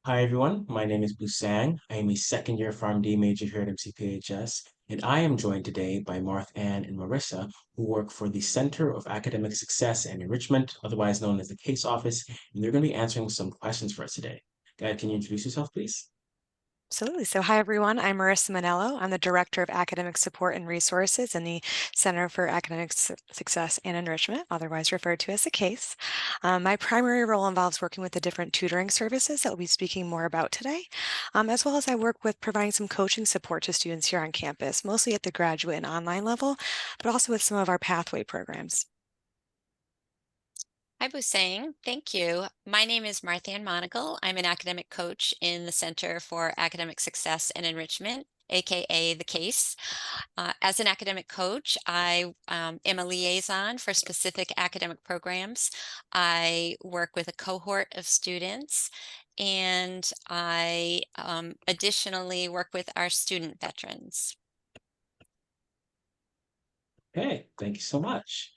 Hi everyone, my name is Busang. I am a second year PharmD major here at MCPHS, and I am joined today by Marthe-Anne and Marissa, who work for the Center of Academic Success and Enrichment, otherwise known as the CASE office, and they're going to be answering some questions for us today. Guys, can you introduce yourself, please? Absolutely. So, hi everyone. I'm Marissa Mannello. I'm the Director of Academic Support and Resources in the Center for Academic Success and Enrichment, otherwise referred to as the CASE. My primary role involves working with the different tutoring services that we'll be speaking more about today, as well as I work with providing some coaching support to students here on campus, mostly at the graduate and online level, but also with some of our pathway programs. Hi, Busang. Thank you. My name is Marthe-Anne Monagle. I'm an academic coach in the Center for Academic Success and Enrichment, aka the CASE. As an academic coach, I am a liaison for specific academic programs. I work with a cohort of students, and I additionally work with our student veterans. Hey, thank you so much.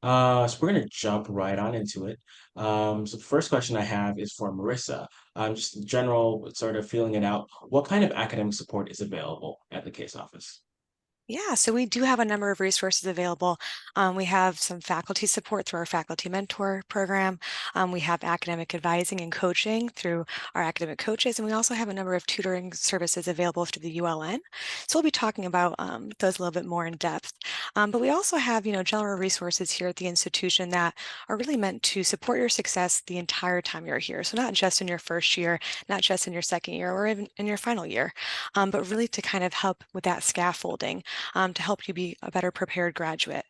So we're going to jump right on into it. So the first question I have is for Marissa. Just general sort of feeling it out. What kind of academic support is available at the CASE office? Yeah, so we do have a number of resources available. We have some faculty support through our faculty mentor program. We have academic advising and coaching through our academic coaches, and we also have a number of tutoring services available through the ULN. So we'll be talking about those a little bit more in depth. But we also have, general resources here at the institution that are really meant to support your success the entire time you're here. So not just in your first year, not just in your second year, or even in your final year, but really to kind of help with that scaffolding to help you be a better prepared graduate.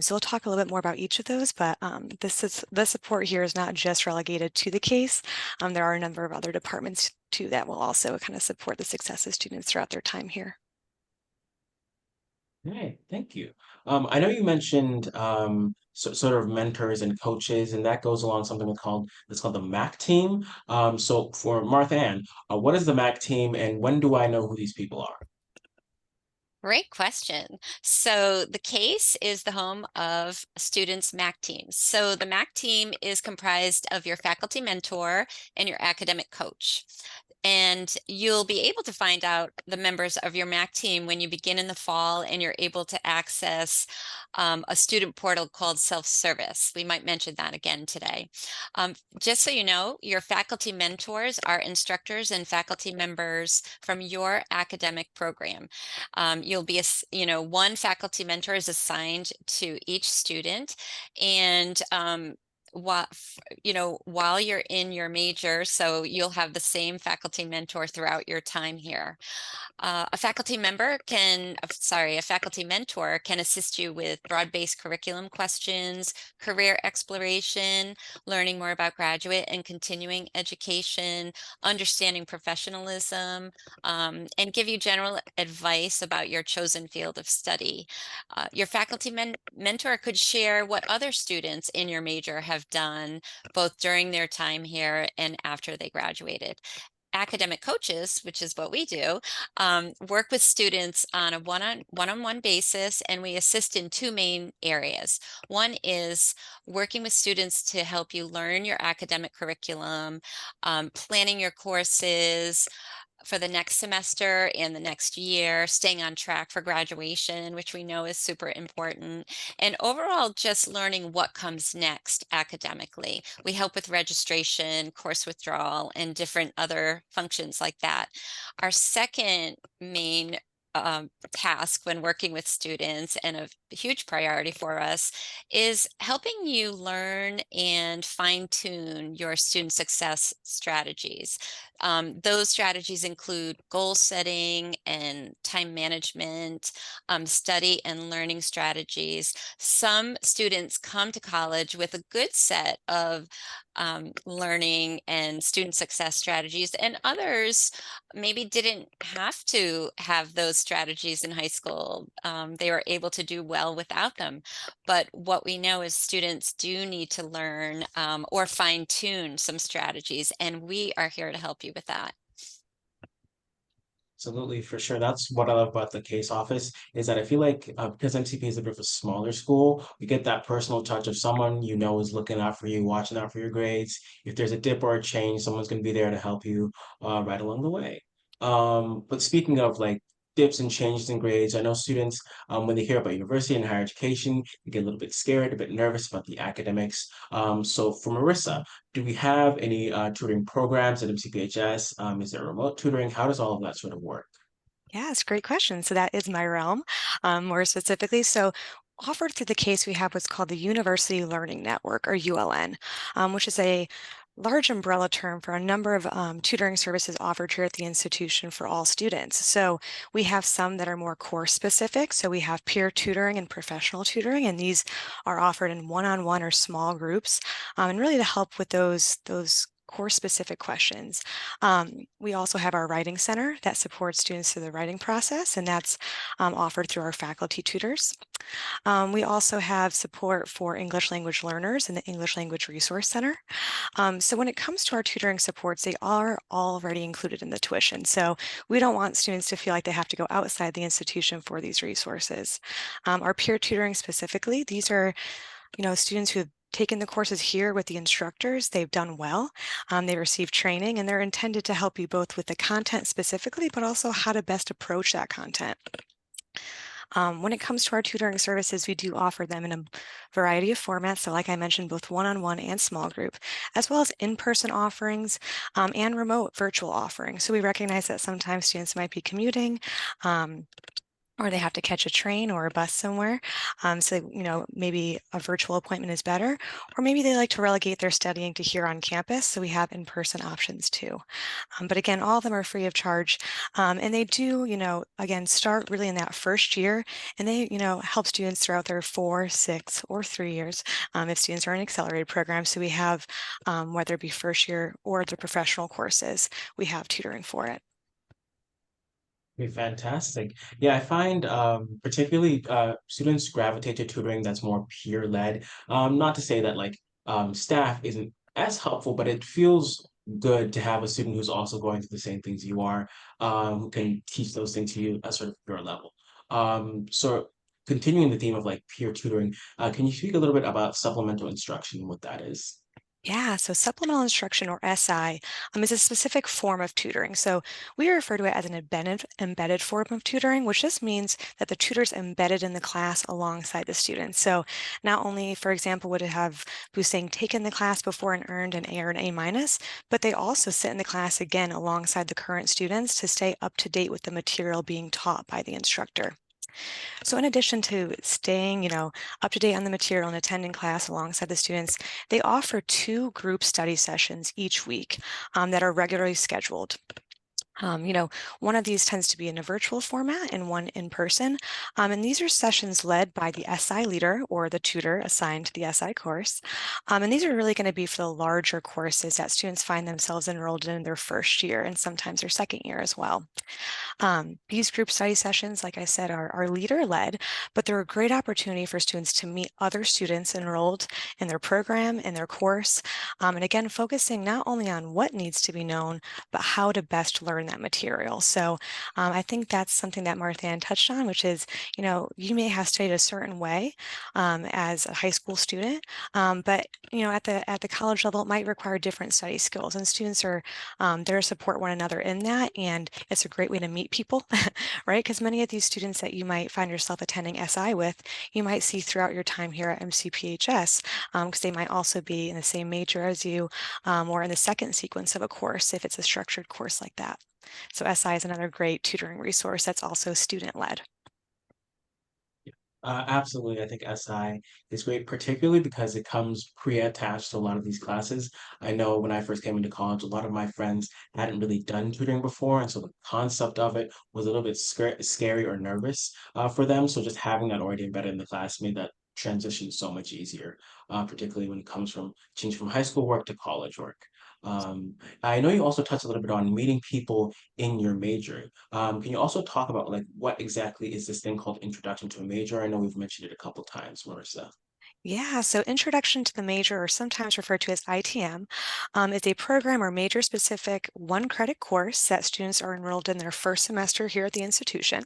So we'll talk a little bit more about each of those, but the support here is not just relegated to the CASE. There are a number of other departments too that will also kind of support the success of students throughout their time here. Hey, thank you. I know you mentioned sort of mentors and coaches, and that goes along something that's called the MAC team. So for Martha-Anne, what is the MAC team, and when do I know who these people are? Great question. So the CASE is the home of students' MAC teams. So the MAC team is comprised of your faculty mentor and your academic coach. And you'll be able to find out the members of your MAC team when you begin in the fall and you're able to access a student portal called self-service. We might mention that again today. Just so you know, your faculty mentors are instructors and faculty members from your academic program. You'll be, one faculty mentor is assigned to each student, and while you're in your major, so you'll have the same faculty mentor throughout your time here. A faculty mentor can assist you with broad-based curriculum questions, career exploration, learning more about graduate and continuing education, understanding professionalism, and give you general advice about your chosen field of study. Your faculty mentor could share what other students in your major have done, both during their time here and after they graduated. Academic coaches, which is what we do, work with students on a one-on-one basis, and we assist in two main areas. One is working with students to help you learn your academic curriculum, planning your courses for the next semester and the next year, staying on track for graduation, which we know is super important, and overall just learning what comes next academically. We help with registration, course withdrawal, and different other functions like that. Our second main task when working with students, and a huge priority for us, is helping you learn and fine tune your student success strategies. Those strategies include goal setting and time management, study and learning strategies. Some students come to college with a good set of learning and student success strategies, and others maybe didn't have to have those strategies in high school. They were able to do well without them. But what we know is students do need to learn or fine tune some strategies, and we are here to help you with that. Absolutely, for sure. That's what I love about the case office is that I feel like because MCP is a bit of a smaller school, we get that personal touch of someone you know is looking out for you, watching out for your grades. If there's a dip or a change, someone's going to be there to help you right along the way. But speaking of like dips and changes in grades, I know students when they hear about university and higher education, they get a little bit scared, a bit nervous about the academics. So for Marissa, do we have any tutoring programs at MCPHS? Is there remote tutoring? How does all of that sort of work? Yeah, it's a great question. So that is my realm, more specifically. So offered through the case, we have what's called the University Learning Network, or ULN, which is a large umbrella term for a number of tutoring services offered here at the institution for all students. So we have some that are more course specific. So we have peer tutoring and professional tutoring, and these are offered in one-on-one or small groups, and really to help with those course specific questions. We also have our writing center that supports students through the writing process, and that's offered through our faculty tutors. We also have support for English language learners in the English Language Resource Center. So when it comes to our tutoring supports, they are already included in the tuition. So we don't want students to feel like they have to go outside the institution for these resources. Our peer tutoring specifically, these are students who have taken the courses here with the instructors. They've done well. They receive training, and they're intended to help you both with the content specifically, but also how to best approach that content. When it comes to our tutoring services, we do offer them in a variety of formats. So like I mentioned, both one-on-one and small group, as well as in-person offerings and remote virtual offerings. So we recognize that sometimes students might be commuting, or they have to catch a train or a bus somewhere. So, maybe a virtual appointment is better, or maybe they like to relegate their studying to here on campus. So we have in-person options too. But again, all of them are free of charge. And they do, again, start really in that first year, and they, help students throughout their 4, 6, or 3 years if students are in accelerated programs. So we have, whether it be first year or the professional courses, we have tutoring for it. Okay, fantastic. Yeah, I find particularly students gravitate to tutoring that's more peer-led. Not to say that like staff isn't as helpful, but it feels good to have a student who's also going through the same things you are, who can teach those things to you at sort of your level. So continuing the theme of like peer tutoring, can you speak a little bit about supplemental instruction and what that is? Yeah, so supplemental instruction, or SI, is a specific form of tutoring. So we refer to it as an embedded form of tutoring, which just means that the tutor's embedded in the class alongside the students. So not only, for example, would it have Busang taken the class before and earned an A or an A minus, but they also sit in the class again alongside the current students to stay up to date with the material being taught by the instructor. So in addition to staying, up to date on the material and attending class alongside the students, they offer 2 group study sessions each week that are regularly scheduled. One of these tends to be in a virtual format and one in person. And these are sessions led by the SI leader or the tutor assigned to the SI course. And these are really going to be for the larger courses that students find themselves enrolled in their first year and sometimes their second year as well. These group study sessions, like I said, are leader-led, but they're a great opportunity for students to meet other students enrolled in their program, in their course, and again, focusing not only on what needs to be known, but how to best learn that material. So I think that's something that Marthe-Anne touched on, which is, you may have studied a certain way as a high school student, but at the college level, it might require different study skills, and students are there to support one another in that, and it's a great way to meet people, right? Because many of these students that you might find yourself attending SI with, you might see throughout your time here at MCPHS, because they might also be in the same major as you, or in the second sequence of a course if it's a structured course like that. So SI is another great tutoring resource that's also student-led. Absolutely. I think SI is great, particularly because it comes pre-attached to a lot of these classes. I know when I first came into college, a lot of my friends hadn't really done tutoring before, and so the concept of it was a little bit scary or nervous for them. So just having that already embedded in the class made that transition so much easier, particularly when it comes from change from high school work to college work. I know you also touched a little bit on meeting people in your major. Can you also talk about like what exactly is this thing called Introduction to a Major? I know we've mentioned it a couple times, Marissa. Yeah, so Introduction to the Major, or sometimes referred to as ITM, is a program or major-specific one-credit course that students are enrolled in their first semester here at the institution.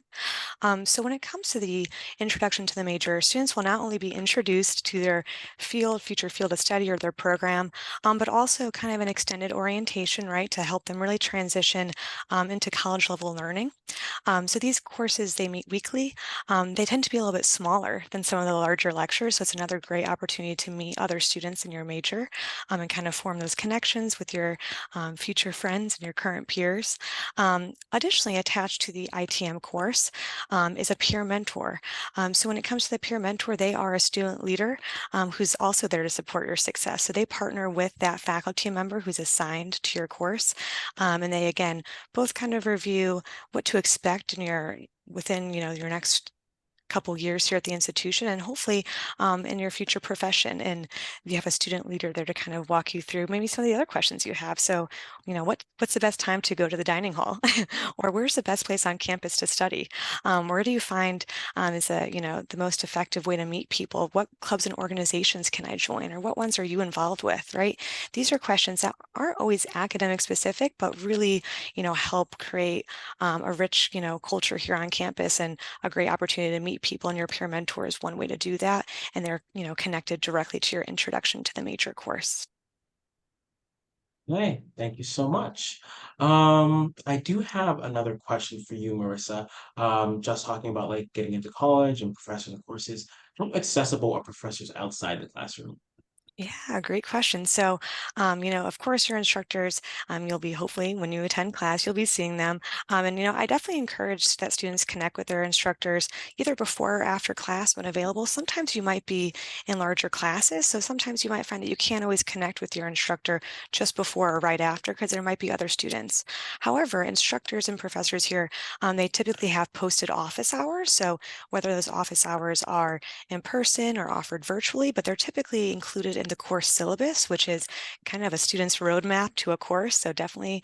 So when it comes to the Introduction to the Major, students will not only be introduced to their future field of study or their program, but also kind of an extended orientation, right, to help them really transition into college-level learning. So these courses, they meet weekly. They tend to be a little bit smaller than some of the larger lectures, so it's another great opportunity to meet other students in your major and kind of form those connections with your future friends and your current peers. Additionally, attached to the ITM course is a peer mentor. So when it comes to the peer mentor, they are a student leader who's also there to support your success. So they partner with that faculty member who's assigned to your course, and they, again, both kind of review what to expect in within your next couple years here at the institution, and hopefully in your future profession. And you have a student leader there to kind of walk you through maybe some of the other questions you have. So, what's the best time to go to the dining hall? Or where's the best place on campus to study? Where do you find is the most effective way to meet people? What clubs and organizations can I join? Or what ones are you involved with, right? These are questions that aren't always academic specific, but really, help create a rich, culture here on campus, and a great opportunity to meet people. And your peer mentor is one way to do that. And they're, connected directly to your Introduction to the Major course. Hey, thank you so much. I do have another question for you, Marissa. Just talking about like getting into college and professors and courses. How accessible are professors outside the classroom? Yeah, great question. So, of course, your instructors, you'll be hopefully when you attend class, you'll be seeing them. And, I definitely encourage that students connect with their instructors either before or after class when available. Sometimes you might be in larger classes, so sometimes you might find that you can't always connect with your instructor just before or right after because there might be other students. However, instructors and professors here, they typically have posted office hours. So whether those office hours are in person or offered virtually, but they're typically included in the course syllabus, which is kind of a student's roadmap to a course. So definitely,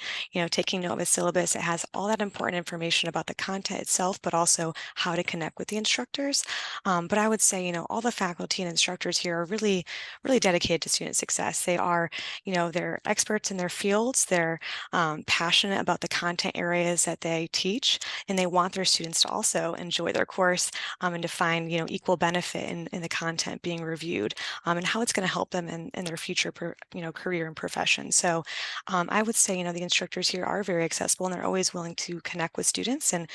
taking note of a syllabus. It has all that important information about the content itself, but also how to connect with the instructors. But I would say, all the faculty and instructors here are really, really dedicated to student success. They are, they're experts in their fields. They're passionate about the content areas that they teach, and they want their students to also enjoy their course and to find, equal benefit in the content being reviewed and how it's going to help them in their future, career and profession. So I would say, the instructors here are very accessible, and they're always willing to connect with students. And,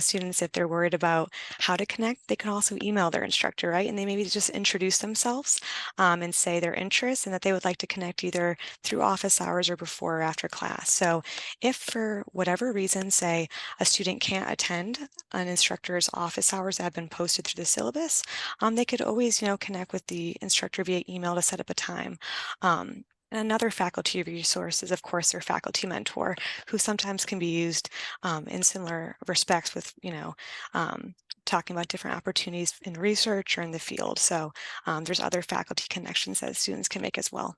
students, if they're worried about how to connect, they can also email their instructor, right? And they maybe just introduce themselves and say their interests and that they would like to connect either through office hours or before or after class. So if for whatever reason, say a student can't attend an instructor's office hours that have been posted through the syllabus, they could always, connect with the instructor via email to set up a time. And another faculty resource is, of course, their faculty mentor, who sometimes can be used in similar respects with, talking about different opportunities in research or in the field. So there's other faculty connections that students can make as well.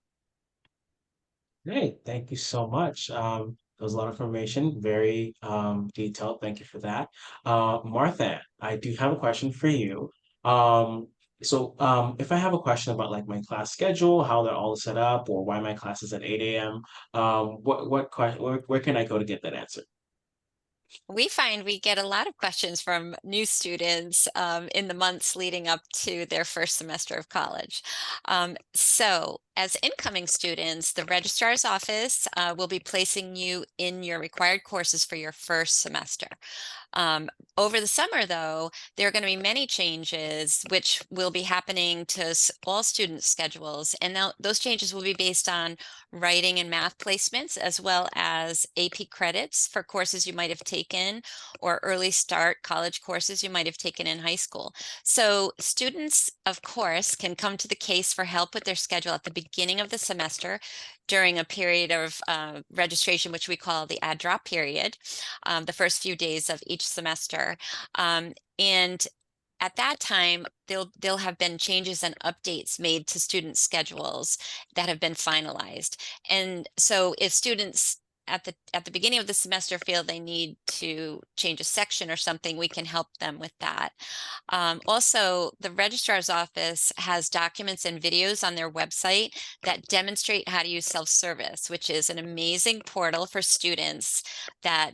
Great, thank you so much. That was a lot of information, very detailed. Thank you for that. Martha, I do have a question for you. Um, if I have a question about like my class schedule, how they're all set up, or why my class is at 8 a.m., what question, where can I go to get that answer? We find we get a lot of questions from new students in the months leading up to their first semester of college. So as incoming students, the registrar's office will be placing you in your required courses for your first semester. Um, Over the summer, though, there are going to be many changes which will be happening to all student schedules. And now those changes will be based on writing and math placements, as well as AP credits for courses you might have taken or early start college courses you might have taken in high school. So students, of course, can come to the case for help with their schedule at the beginning of the semester during a period of registration, which we call the add drop period, the first few days of each semester. And at that time, there'll have been changes and updates made to student schedules that have been finalized. And so if students at the beginning of the semester feel they need to change a section or something, we can help them with that. Also, the registrar's office has documents and videos on their website that demonstrate how to use self-service, which is an amazing portal for students that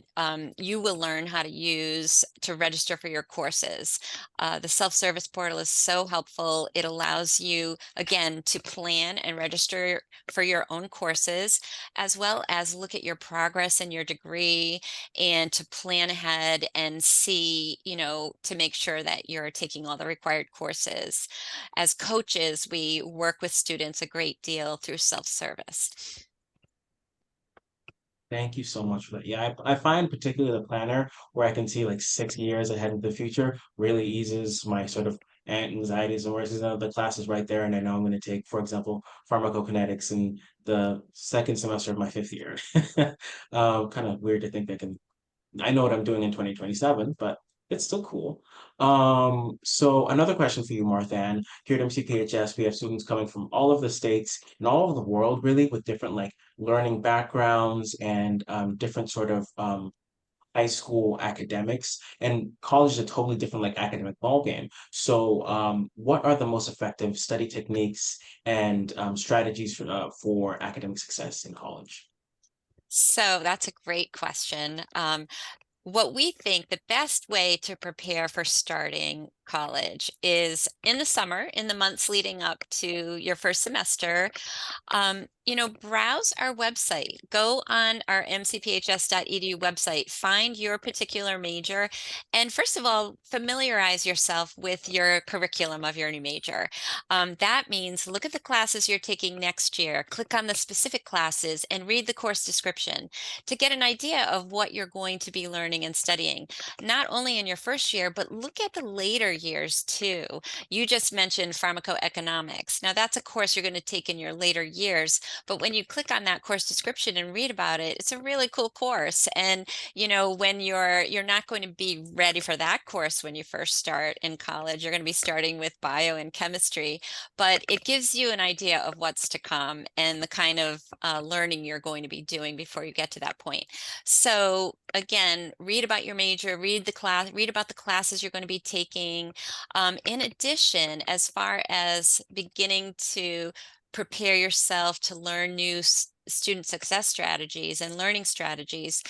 you will learn how to use to register for your courses. The self-service portal is so helpful. It allows you, again, to plan and register for your own courses, as well as look at your progress and your degree, and to plan ahead and see, to make sure that you're taking all the required courses. As coaches, we work with students a great deal through self-service. Thank you so much for that. Yeah, I find particularly the planner where I can see like 6 years ahead of the future really eases my sort of anxieties and worries. The class is right there, and I know I'm going to take, for example, pharmacokinetics in the second semester of my 5th year. Kind of weird to think I know what I'm doing in 2027, but it's still cool. So another question for you, Marthe-Anne. Here at MCPHS, we have students coming from all of the states and all over the world, really, with different like learning backgrounds and different sort of high school academics. And college is a totally different like academic ballgame. So what are the most effective study techniques and strategies for academic success in college? So that's a great question. What we think the best way to prepare for starting college is in the summer, in the months leading up to your first semester, browse our website, go on our mcphs.edu website, find your particular major, and first of all, familiarize yourself with your curriculum of your new major. That means look at the classes you're taking next year, click on the specific classes, and read the course description to get an idea of what you're going to be learning and studying, not only in your first year, but look at the later years too. You just mentioned pharmacoeconomics. Now that's a course you're going to take in your later years, but when you click on that course description and read about it, it's a really cool course. And when you're not going to be ready for that course when you first start in college, you're going to be starting with bio and chemistry, but it gives you an idea of what's to come and the kind of learning you're going to be doing before you get to that point. So again, read about your major, read about the classes you're going to be taking. In addition, as far as beginning to prepare yourself to learn new student success strategies and learning strategies,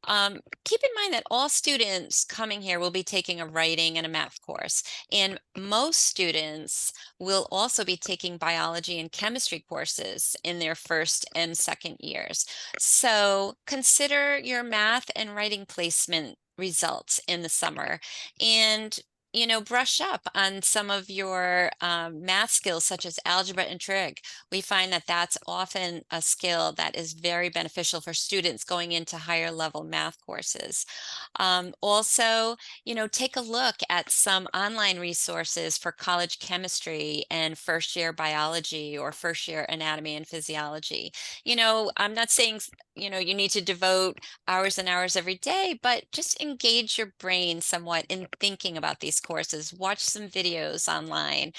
keep in mind that all students coming here will be taking a writing and a math course, and most students will also be taking biology and chemistry courses in their first and second years. So consider your math and writing placement results in the summer, and brush up on some of your math skills, such as algebra and trig. We find that that's often a skill that is very beneficial for students going into higher level math courses. Also, take a look at some online resources for college chemistry and first year biology or first year anatomy and physiology. I'm not saying, you need to devote hours and hours every day, but just engage your brain somewhat in thinking about these courses. Watch some videos online.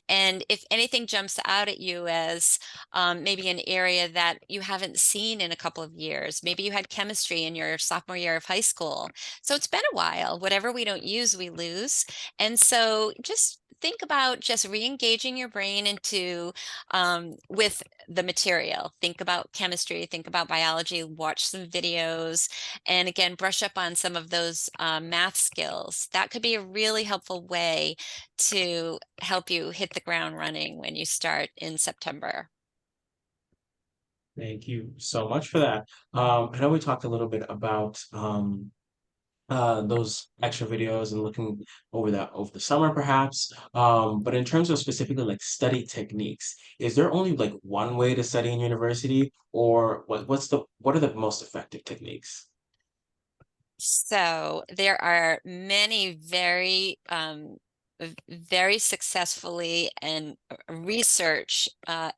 And if anything jumps out at you as maybe an area that you haven't seen in a couple of years, maybe you had chemistry in your sophomore year of high school. So it's been a while. Whatever we don't use, we lose. And so just think about just re-engaging your brain into with the material. Think about chemistry, think about biology, watch some videos, and again, brush up on some of those math skills. That could be a really helpful way to help you hit the ground running when you start in September. Thank you so much for that. I know we talked a little bit about those extra videos and looking over that over the summer perhaps. But in terms of specifically like study techniques, is there only like one way to study in university, or what are the most effective techniques? So there are many very successfully and research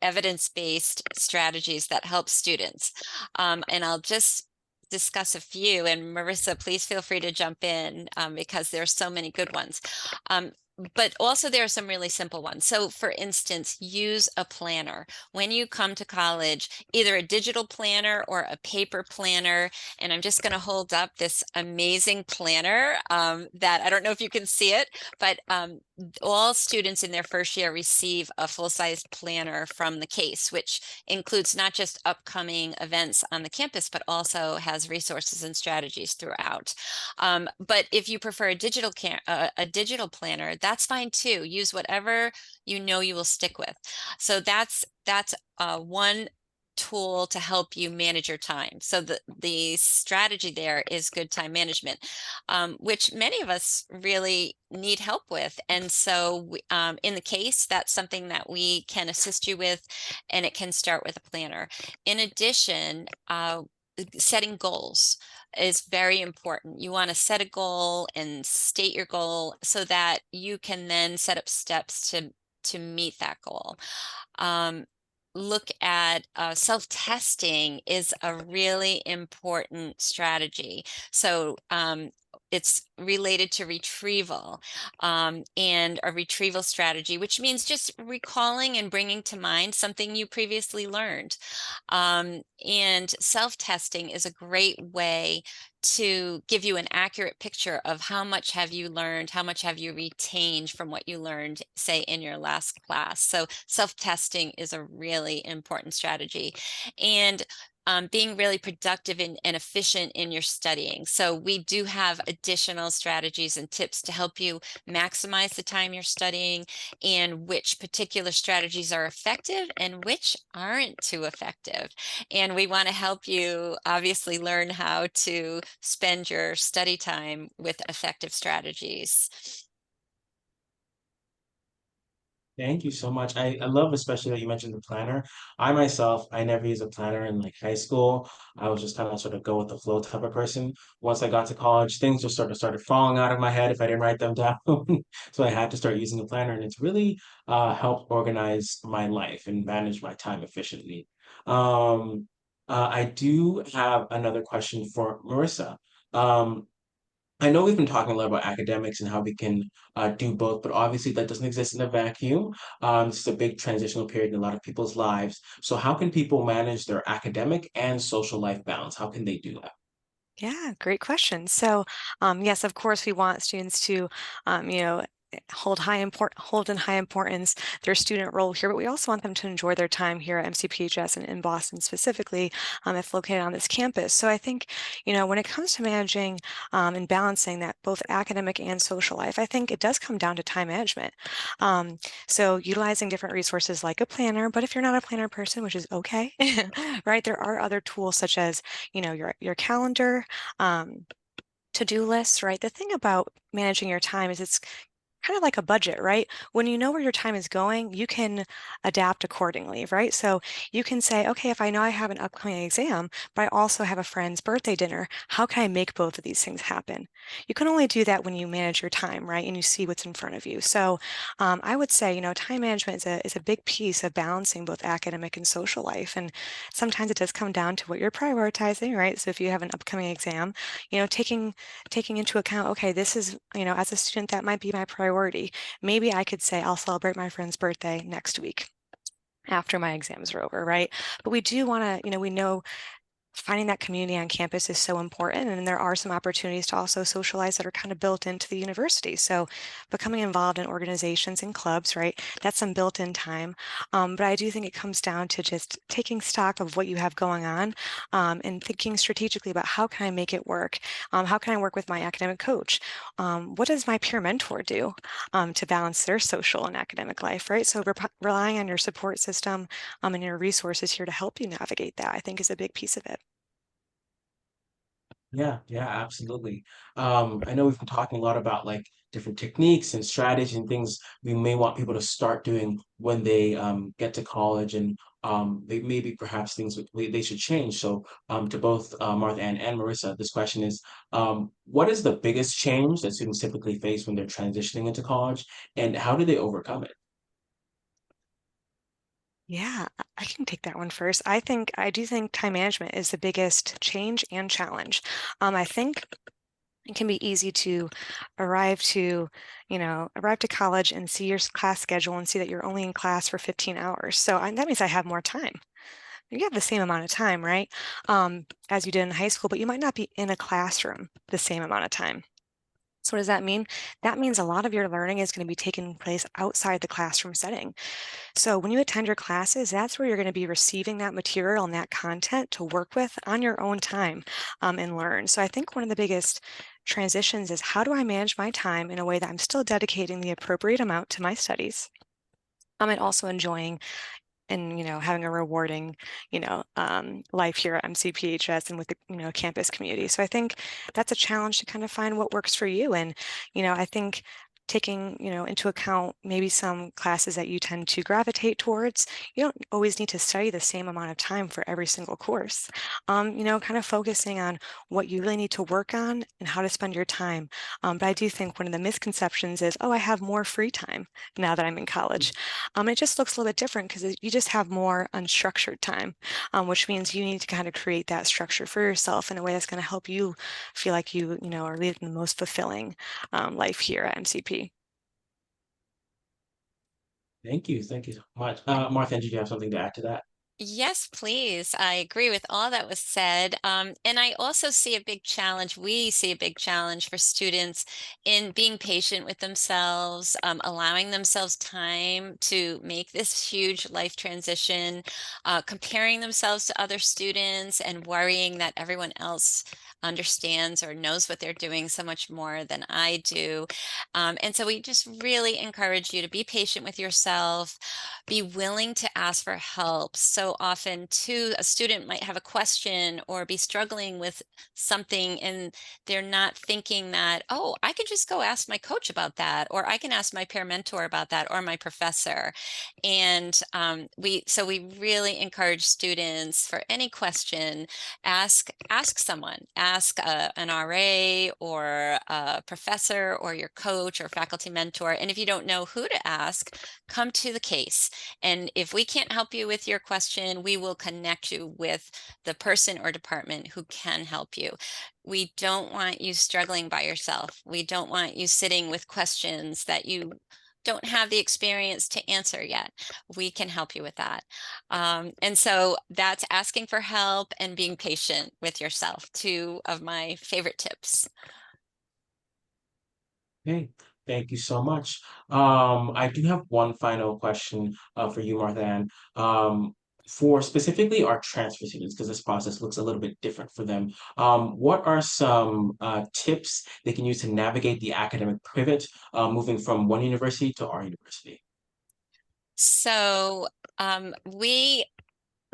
evidence-based strategies that help students. And I'll just discuss a few, and Marissa, please feel free to jump in because there are so many good ones. but also there are some really simple ones. So for instance, use a planner. When you come to college, either a digital planner or a paper planner. And I'm just going to hold up this amazing planner that I don't know if you can see it, but all students in their first year receive a full-size planner from the case, which includes not just upcoming events on the campus, but also has resources and strategies throughout. But if you prefer a digital planner, that's fine too. Use whatever you know you will stick with. So that's one tool to help you manage your time. So the strategy there is good time management, which many of us really need help with. And so in the case, that's something that we can assist you with, and it can start with a planner. In addition, setting goals is very important. You want to set a goal and state your goal so that you can then set up steps to meet that goal. Look at self-testing is a really important strategy. So it's related to retrieval and a retrieval strategy, which means just recalling and bringing to mind something you previously learned. And self-testing is a great way to give you an accurate picture of how much have you learned, how much have you retained from what you learned, say, in your last class. So self-testing is a really important strategy. And being really productive and efficient in your studying. So we do have additional strategies and tips to help you maximize the time you're studying and which particular strategies are effective and which aren't too effective. And we want to help you obviously learn how to spend your study time with effective strategies. Thank you so much. I love especially that you mentioned the planner. I myself, I never used a planner in like high school. I was just kind of sort of go with the flow type of person. Once I got to college, things just sort of started falling out of my head if I didn't write them down. So I had to start using a planner, and it's really helped organize my life and manage my time efficiently. I do have another question for Marissa. Um, I know we've been talking a lot about academics and how we can do both, but obviously that doesn't exist in a vacuum. This is a big transitional period in a lot of people's lives. So how can people manage their academic and social life balance? How can they do that? Yeah, great question. So, yes, of course, we want students to, hold in high importance their student role here, but we also want them to enjoy their time here at MCPHS and in Boston specifically, if located on this campus. So I think, when it comes to managing and balancing that both academic and social life, I think it does come down to time management. So utilizing different resources like a planner, but if you're not a planner person, which is okay, right, there are other tools such as, your calendar, to-do lists, right? The thing about managing your time is it's kind of like a budget, right? When you know where your time is going, you can adapt accordingly, right? So you can say, okay, if I know I have an upcoming exam, but I also have a friend's birthday dinner, how can I make both of these things happen? You can only do that when you manage your time, right? And you see what's in front of you. So I would say, time management is a big piece of balancing both academic and social life. And sometimes it does come down to what you're prioritizing, right? So if you have an upcoming exam, taking into account, okay, this is, as a student, that might be my priority. Maybe I could say I'll celebrate my friend's birthday next week after my exams are over, right? But we do want to, we know finding that community on campus is so important, and there are some opportunities to also socialize that are kind of built into the university. So becoming involved in organizations and clubs, right, that's some built-in time. But I do think it comes down to just taking stock of what you have going on, and thinking strategically about how can I make it work? How can I work with my academic coach? What does my peer mentor do to balance their social and academic life, right? So relying on your support system and your resources here to help you navigate that, I think, is a big piece of it. Yeah, yeah, absolutely. I know we've been talking a lot about like different techniques and strategies and things we may want people to start doing when they get to college, and they maybe perhaps things they should change. So to both Marthe-Anne and Marissa, this question is, what is the biggest change that students typically face when they're transitioning into college, and how do they overcome it? Yeah, I can take that one first. I do think time management is the biggest change and challenge. I think It can be easy to arrive to, arrive to college and see your class schedule and see that you're only in class for 15 hours. So that means I have more time. You have the same amount of time, right? As you did in high school, but you might not be in a classroom the same amount of time. So what does that mean? That means a lot of your learning is going to be taking place outside the classroom setting. So when you attend your classes, that's where you're going to be receiving that material and that content to work with on your own time and learn. So I think one of the biggest transitions is, how do I manage my time in a way that I'm still dedicating the appropriate amount to my studies? And also enjoying and having a rewarding life here at MCPHS and with the campus community. So I think that's a challenge to kind of find what works for you. And I think taking into account maybe some classes that you tend to gravitate towards, you don't always need to study the same amount of time for every single course. Kind of focusing on what you really need to work on and how to spend your time. But I do think one of the misconceptions is, oh, I have more free time now that I'm in college. It just looks a little bit different because you just have more unstructured time, which means you need to kind of create that structure for yourself in a way that's going to help you feel like you are leading the most fulfilling life here at MCP. Thank you. Thank you so much. Martha, did you have something to add to that? Yes, please. I agree with all that was said. And I also see a big challenge. We see a big challenge for students in being patient with themselves, allowing themselves time to make this huge life transition, comparing themselves to other students and worrying that everyone else understands or knows what they're doing so much more than I do. And so we just really encourage you to be patient with yourself, be willing to ask for help. So often, too, a student might have a question or be struggling with something, and they're not thinking that, oh, I can just go ask my coach about that, or I can ask my peer mentor about that, or my professor. And we really encourage students, for any question, ask someone, ask an RA or a professor or your coach or faculty mentor. And if you don't know who to ask, come to the case. And if we can't help you with your question, we will connect you with the person or department who can help you. We don't want you struggling by yourself. We don't want you sitting with questions that you don't have the experience to answer yet. We can help you with that. And so that's asking for help and being patient with yourself, two of my favorite tips. Okay, thank you so much. I do have one final question for you, Martha-Anne. For specifically our transfer students, because this process looks a little bit different for them, what are some tips they can use to navigate the academic pivot, moving from one university to our university? So we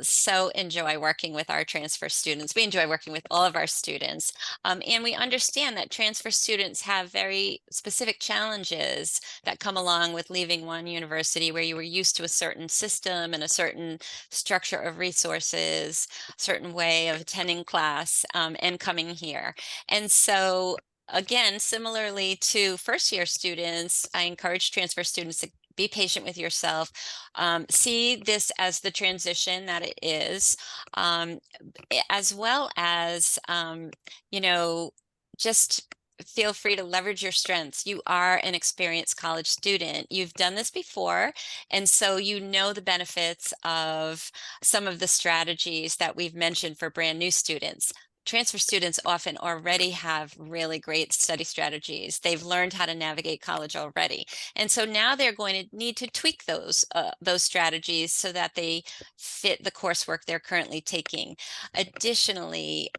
so enjoy working with our transfer students. We enjoy working with all of our students. And we understand that transfer students have very specific challenges that come along with leaving one university where you were used to a certain system and a certain structure of resources, certain way of attending class, and coming here. And so again, similarly to first year students, I encourage transfer students to be patient with yourself. See this as the transition that it is, as well as, just feel free to leverage your strengths. You are an experienced college student. You've done this before, and so you know the benefits of some of the strategies that we've mentioned for brand new students. Transfer students often already have really great study strategies. They've learned how to navigate college already. And so now they're going to need to tweak those strategies so that they fit the coursework they're currently taking. Additionally,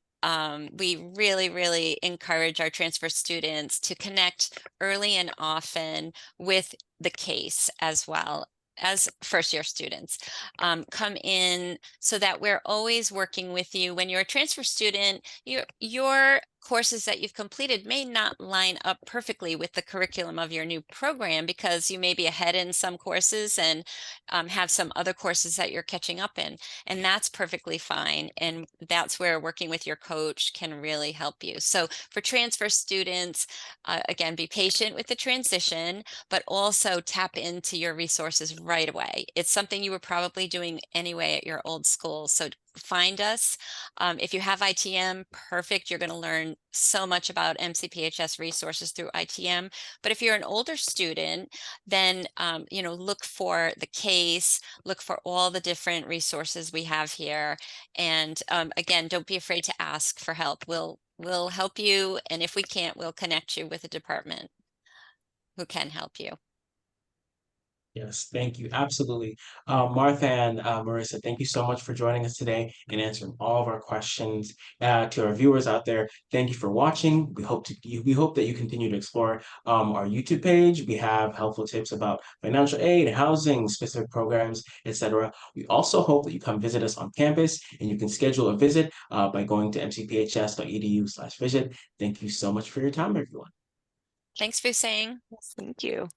we really, really encourage our transfer students to connect early and often with the case as well as first year students. Come in so that we're always working with you. When you're a transfer student, your courses that you've completed may not line up perfectly with the curriculum of your new program, because you may be ahead in some courses and have some other courses that you're catching up in. And that's perfectly fine. And that's where working with your coach can really help you. So for transfer students, again, be patient with the transition, but also tap into your resources right away. It's something you were probably doing anyway at your old school. So find us. If you have ITM, perfect. You're going to learn so much about MCPHS resources through ITM. But if you're an older student, then look for the case, look for all the different resources we have here. And again, don't be afraid to ask for help. We'll help you, and if we can't, we'll connect you with a department who can help you. Yes, thank you. Absolutely. Martha and Marissa, thank you so much for joining us today and answering all of our questions. To our viewers out there, thank you for watching. We hope that you continue to explore our YouTube page. We have helpful tips about financial aid, housing, specific programs, etc. We also hope that you come visit us on campus, and you can schedule a visit by going to mcphs.edu/visit. Thank you so much for your time, everyone. Thanks for saying. Yes, thank you.